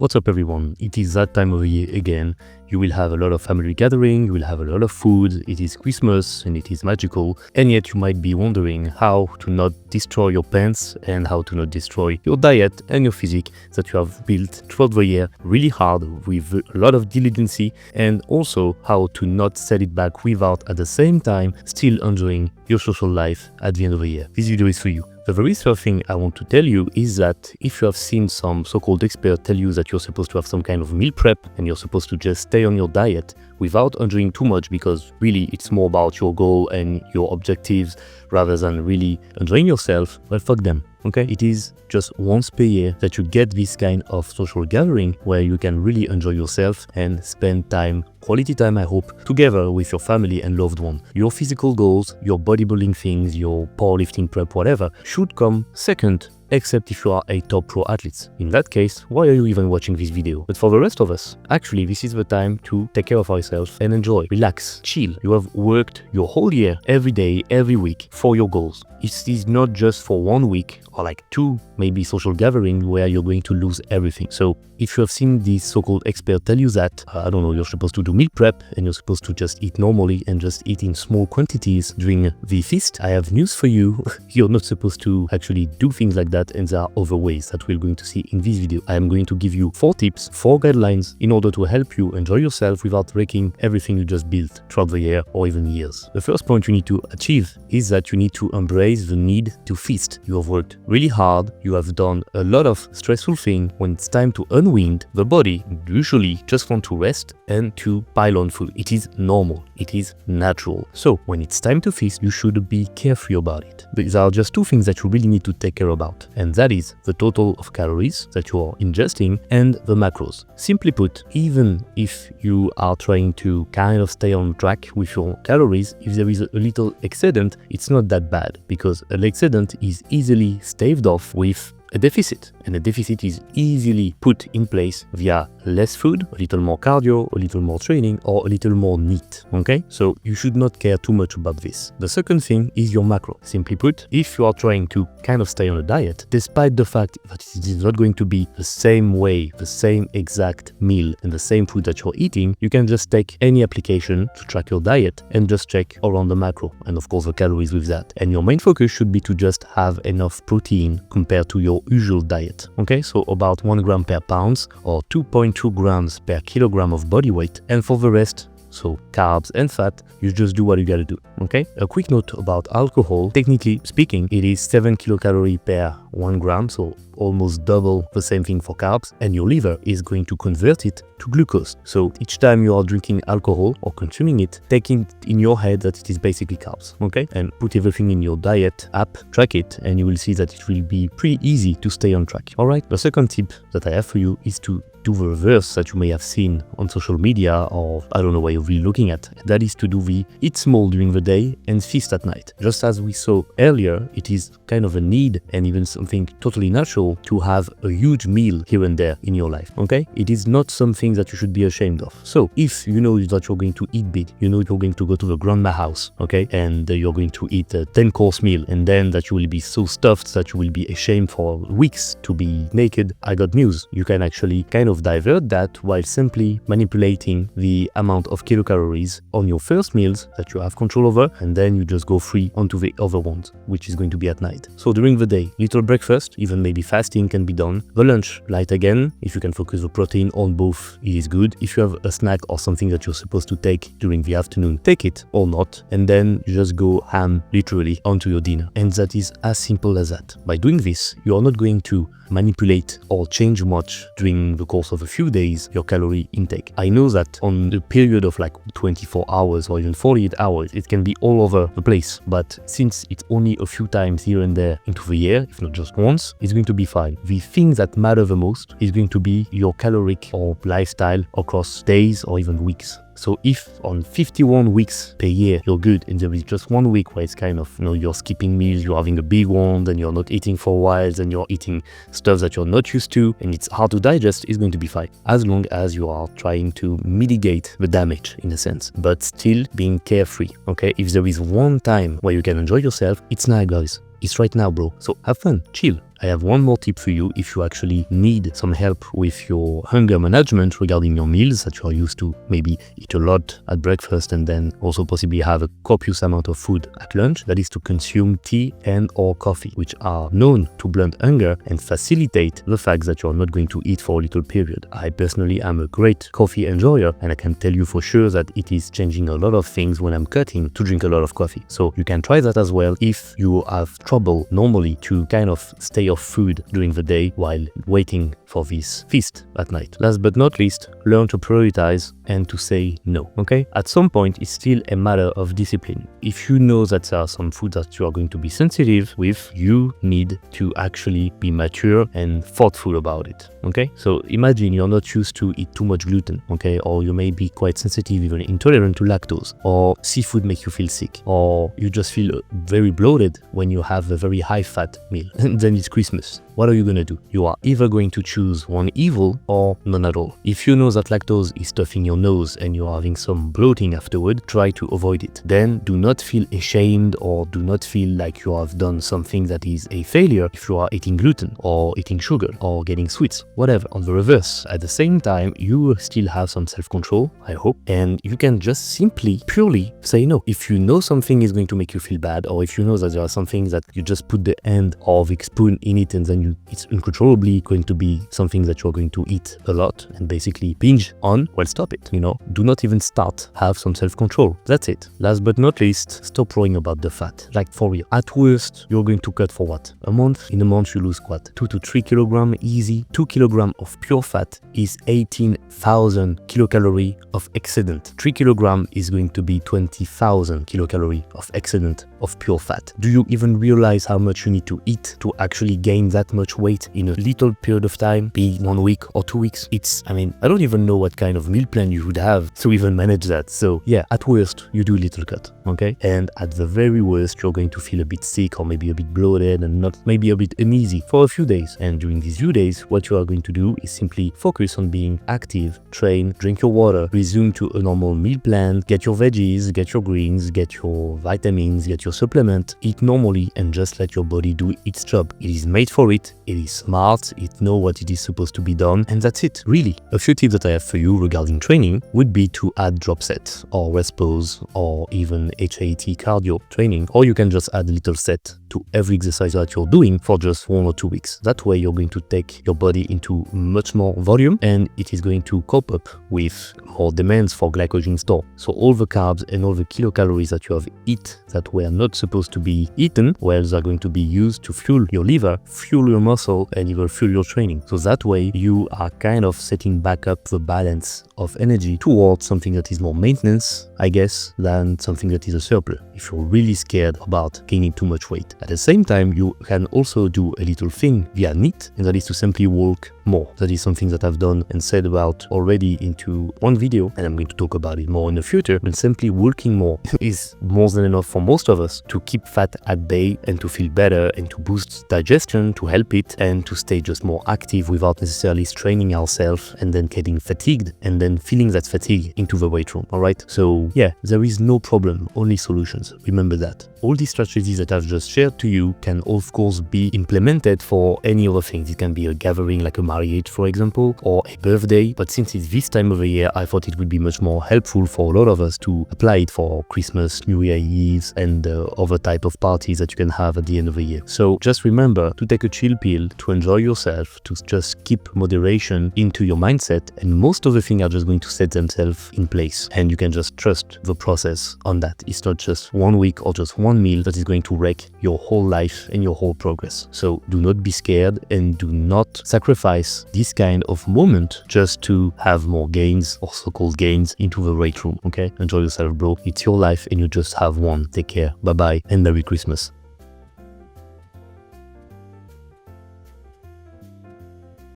What's up everyone, it is that time of the year again. You will have a lot of family gathering, you will have a lot of food, it is Christmas and it is magical, and yet you might be wondering how to not destroy your pants and how to not destroy your diet and your physique that you have built throughout the year really hard with a lot of diligence, and also how to not set it back without at the same time still enjoying your social life at the end of the year. This video is for you. The very first thing I want to tell you is that if you have seen some so-called experts tell you that you're supposed to have some kind of meal prep and you're supposed to just stay on your diet without enjoying too much, because really it's more about your goal and your objectives rather than really enjoying yourself, well, fuck them. Okay, it is just once per year that you get this kind of social gathering where you can really enjoy yourself and spend time, quality time I hope, together with your family and loved one. Your physical goals, your bodybuilding things, your powerlifting prep, whatever, should come second, except if you are a top pro athlete. In that case, why are you even watching this video? But for the rest of us, actually this is the time to take care of ourselves and enjoy, relax, chill. You have worked your whole year, every day, every week for your goals. It is not just for 1 week or like 2, maybe social gathering where you're going to lose everything. So if you have seen these so-called experts tell you that, I don't know, you're supposed to do meal prep and you're supposed to just eat normally and just eat in small quantities during the feast, I have news for you. You're not supposed to actually do things like that, and there are other ways that we're going to see in this video. I am going to give you 4 tips, 4 guidelines in order to help you enjoy yourself without wrecking everything you just built throughout the year or even years. The first point you need to achieve is that you need to embrace the need to feast. You have worked really hard, you have done a lot of stressful things. When it's time to unwind, the body usually just wants to rest and to pile on food. It is normal, it is natural. So when it's time to feast, you should be carefree about it. These are just 2 things that you really need to take care about, and that is the total of calories that you are ingesting and the macros. Simply put, even if you are trying to kind of stay on track with your calories, if there is a little excedent, it's not that bad, because an excedent is easily staved off with a deficit, and a deficit is easily put in place via less food, a little more cardio, a little more training, or a little more NEAT, okay? So you should not care too much about this. The second thing is your macro. Simply put, if you are trying to kind of stay on a diet, despite the fact that it is not going to be the same way, the same exact meal, and the same food that you're eating, you can just take any application to track your diet and just check around the macro, and of course the calories with that. And your main focus should be to just have enough protein compared to your usual diet, okay? So about 1 gram per pound or 2.2 grams per kilogram of body weight, and for the rest, so carbs and fat, you just do what you gotta do, okay? A quick note about alcohol. Technically speaking, it is 7 kilocalories per 1 gram, so almost double the same thing for carbs, and your liver is going to convert it to glucose. So each time you are drinking alcohol or consuming it, take it in your head that it is basically carbs, okay? And put everything in your diet app, track it, and you will see that it will be pretty easy to stay on track, all right? The second tip that I have for you is to do the reverse that you may have seen on social media, or I don't know what you're really looking at. That is to do the eat small during the day and feast at night. Just as we saw earlier, it is kind of a need and even something totally natural to have a huge meal here and there in your life, okay? It is not something that you should be ashamed of. So if you know that you're going to eat big, you know you're going to go to the grandma house, okay? And you're going to eat a 10-course meal, and then that you will be so stuffed that you will be ashamed for weeks to be naked, I got news. You can actually kind of divert that while simply manipulating the amount of kilocalories on your first meals that you have control over, and then you just go free onto the other ones, which is going to be at night. So during the day, little breakfast, even maybe fasting can be done. The lunch, light again. If you can focus the protein on both, it is good. If you have a snack or something that you're supposed to take during the afternoon, take it or not, and then you just go ham literally onto your dinner. And that is as simple as that. By doing this, you are not going to manipulate or change much during the course of a few days your calorie intake. I know that on the period of like 24 hours or even 48 hours, it can be all over the place, but since it's only a few times here and there into the year, if not just once, it's going to be fine. The thing that matters the most is going to be your caloric or lifestyle across days or even weeks. So if on 51 weeks per year you're good, and there is just 1 week where it's kind of, you're skipping meals, you're having a big one, then you're not eating for a while, then you're eating stuff that you're not used to, and it's hard to digest, it's going to be fine. As long as you are trying to mitigate the damage in a sense, but still being carefree, okay? If there is one time where you can enjoy yourself, it's now, guys. It's right now, bro. So have fun, chill. I have one more tip for you if you actually need some help with your hunger management regarding your meals that you are used to maybe eat a lot at breakfast and then also possibly have a copious amount of food at lunch. That is to consume tea and or coffee, which are known to blunt hunger and facilitate the fact that you're not going to eat for a little period. I personally am a great coffee enjoyer, and I can tell you for sure that it is changing a lot of things when I'm cutting to drink a lot of coffee. So you can try that as well if you have trouble normally to kind of stay off food during the day while waiting for this feast at night. Last but not least, learn to prioritize and to say no, okay? At some point, it's still a matter of discipline. If you know that there are some foods that you are going to be sensitive with, you need to actually be mature and thoughtful about it, okay? So imagine you're not used to eat too much gluten, okay? Or you may be quite sensitive, even intolerant to lactose, or seafood makes you feel sick, or you just feel very bloated when you have a very high fat meal, and then it's Christmas. What are you gonna do? You are either going to choose one evil or none at all. If you know that lactose is stuffing your nose and you are having some bloating afterward, try to avoid it. Then do not feel ashamed or do not feel like you have done something that is a failure if you are eating gluten or eating sugar or getting sweets, whatever. On the reverse, at the same time, you will still have some self-control, I hope, and you can just simply, purely say no. If you know something is going to make you feel bad, or if you know that there are some things that you just put the end of the spoon in it and then it's uncontrollably going to be something that you're going to eat a lot and basically binge on, well, stop it, do not even start. Have some self-control. That's it. Last but not least, stop worrying about the fat. Like, for real, at worst, you're going to cut for what? A month? In a month, you lose what? 2 to 3 kilograms easy. 2 kilograms of pure fat is 18,000 kilocalories of excedent. 3 kilograms is going to be 20,000 kilocalories of excedent of pure fat. Do you even realize how much you need to eat to actually gain that much weight in a little period of time, be 1 week or 2 weeks? I don't even know what kind of meal plan you would have to even manage that. So yeah, at worst, you do a little cut, okay? And at the very worst, you're going to feel a bit sick or maybe a bit bloated and not maybe a bit uneasy for a few days. And during these few days, what you are going to do is simply focus on being active, train, drink your water, resume to a normal meal plan, get your veggies, get your greens, get your vitamins, get your supplement, eat normally, and just let your body do its job. It is made for it is smart, it knows what it is supposed to be done, and that's it, really. A few tips that I have for you regarding training would be to add drop set or rest pause or even HIIT cardio training, or you can just add a little set to every exercise that you're doing for just 1 or 2 weeks. That way you're going to take your body into much more volume and it is going to cope up with more demands for glycogen store. So all the carbs and all the kilocalories that you have eaten that were not supposed to be eaten, well, they're going to be used to fuel your liver, fuel your muscle, and even fuel your training. So that way you are kind of setting back up the balance of energy towards something that is more maintenance, I guess, than something that is a surplus, if you're really scared about gaining too much weight. At the same time, you can also do a little thing via NEAT, and that is to simply walk more. That is something that I've done and said about already into one video, and I'm going to talk about it more in the future. But simply walking more is more than enough for most of us to keep fat at bay and to feel better and to boost digestion, to help it, and to stay just more active without necessarily straining ourselves and then getting fatigued and then feeling that fatigue into the weight room. All right. So yeah, there is no problem, only solutions. Remember that. All these strategies that I've just shared to you can of course be implemented for any other things. It can be a gathering like a marriage, for example, or a birthday. But since it's this time of the year, I thought it would be much more helpful for a lot of us to apply it for Christmas, New Year Eve, and other type of parties that you can have at the end of the year. So just remember to take a chill pill, to enjoy yourself, to just keep moderation into your mindset, and most of the things are just going to set themselves in place. And you can just trust the process on that. It's not just 1 week or just one meal that is going to wreck your whole life and your whole progress. So do not be scared and do not sacrifice this kind of moment just to have more gains or so-called gains into the weight room, okay? Enjoy yourself, bro. It's your life and you just have one. Take care. Bye-bye and Merry Christmas.